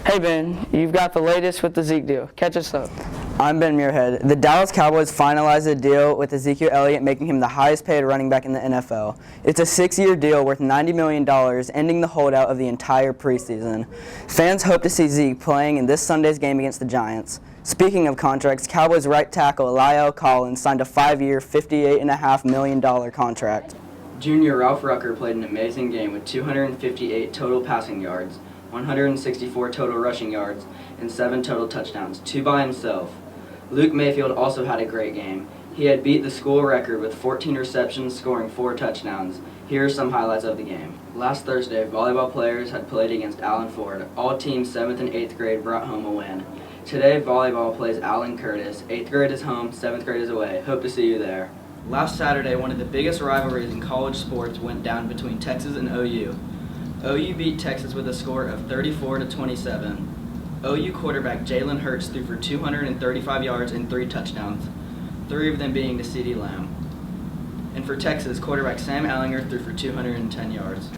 Hey Ben, you've got the latest with the Zeke deal. Catch us up. I'm Ben Muirhead. The Dallas Cowboys finalized a deal with Ezekiel Elliott, making him the highest paid running back in the NFL. It's a 6-year deal worth $90 million, ending the holdout of the entire preseason. Fans hope to see Zeke playing in this Sunday's game against the Giants. Speaking of contracts, Cowboys right tackle La'el Collins signed a 5-year, $58.5 million contract. Junior Ralph Rucker played an amazing game with 258 total passing yards, 164 total rushing yards, and 7 total touchdowns, 2 by himself. Luke Mayfield also had a great game. He had beat the school record with 14 receptions, scoring 4 touchdowns. Here are some highlights of the game. Last Thursday, volleyball players had played against Allen Ford. All teams 7th and 8th grade brought home a win. Today, volleyball plays Allen Curtis. 8th grade is home, 7th grade is away. Hope to see you there. Last Saturday, one of the biggest rivalries in college sports went down between Texas and OU. OU beat Texas with a score of 34-27. OU quarterback Jalen Hurts threw for 235 yards and 3 touchdowns, 3 of them being to CeeDee Lamb. And for Texas, quarterback Sam Ehlinger threw for 210 yards.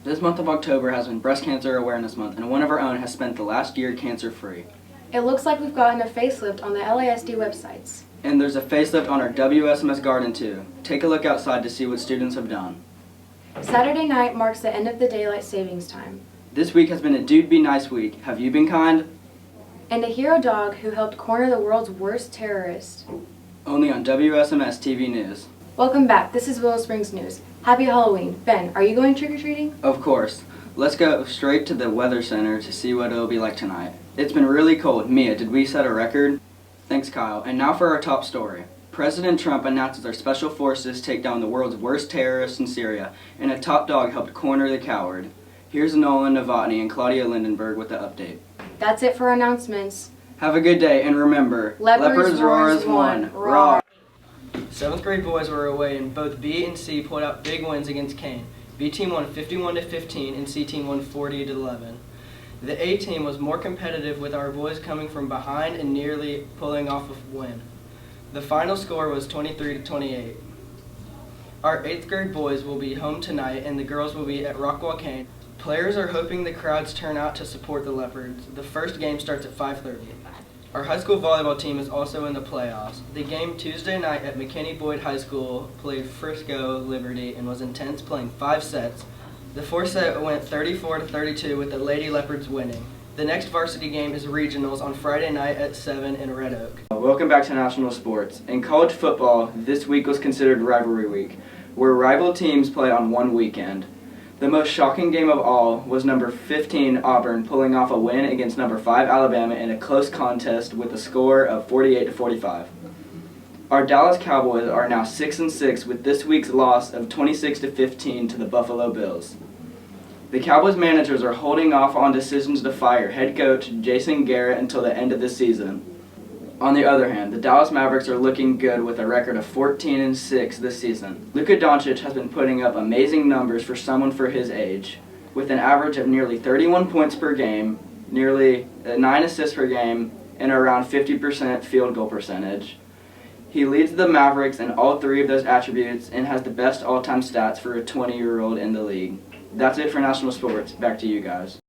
This month of October has been Breast Cancer Awareness Month, and one of our own has spent the last year cancer-free. It looks like we've gotten a facelift on the LASD websites. And there's a facelift on our WSMS garden too. Take a look outside to see what students have done. Saturday night marks the end of the daylight savings time. This week has been a Dude Be Nice week. Have you been kind? And a hero dog who helped corner the world's worst terrorist. Only on WSMS TV News. Welcome back. This is Willow Springs News. Happy Halloween. Ben, are you going trick-or-treating? Of course. Let's go straight to the weather center to see what it'll be like tonight. It's been really cold. Mia, did we set a record? Thanks, Kyle. And now for our top story. President Trump announces our special forces take down the world's worst terrorist in Syria, and a top dog helped corner the coward. Here's Nolan Novotny and Claudia Lindenberg with the update. That's it for announcements. Have a good day, and remember, Leopards roar as one. Roar. 7th grade boys were away, and both B and C pulled out big wins against Kane. B team won 51-15, and C team won 40-11. The A team was more competitive, with our boys coming from behind and nearly pulling off a win. The final score was 23-28. Our 8th grade boys will be home tonight, and the girls will be at Rockwall Kane. Players are hoping the crowds turn out to support the Leopards. The first game starts at 5:30. Our high school volleyball team is also in the playoffs. The game Tuesday night at McKinney Boyd High School played Frisco Liberty and was intense, playing 5 sets. The 4th set went 34-32 with the Lady Leopards winning. The next varsity game is regionals on Friday night at 7 in Red Oak. Welcome back to National Sports. In college football, this week was considered rivalry week, where rival teams play on one weekend. The most shocking game of all was number 15 Auburn pulling off a win against number 5 Alabama in a close contest with a score of 48-45. Our Dallas Cowboys are now 6-6 with this week's loss of 26-15 to the Buffalo Bills. The Cowboys managers are holding off on decisions to fire head coach Jason Garrett until the end of the season. On the other hand, the Dallas Mavericks are looking good with a record of 14-6 this season. Luka Doncic has been putting up amazing numbers for someone for his age, with an average of nearly 31 points per game, nearly 9 assists per game, and around 50% field goal percentage. He leads the Mavericks in all 3 of those attributes and has the best all-time stats for a 20-year-old in the league. That's it for National Sports. Back to you guys.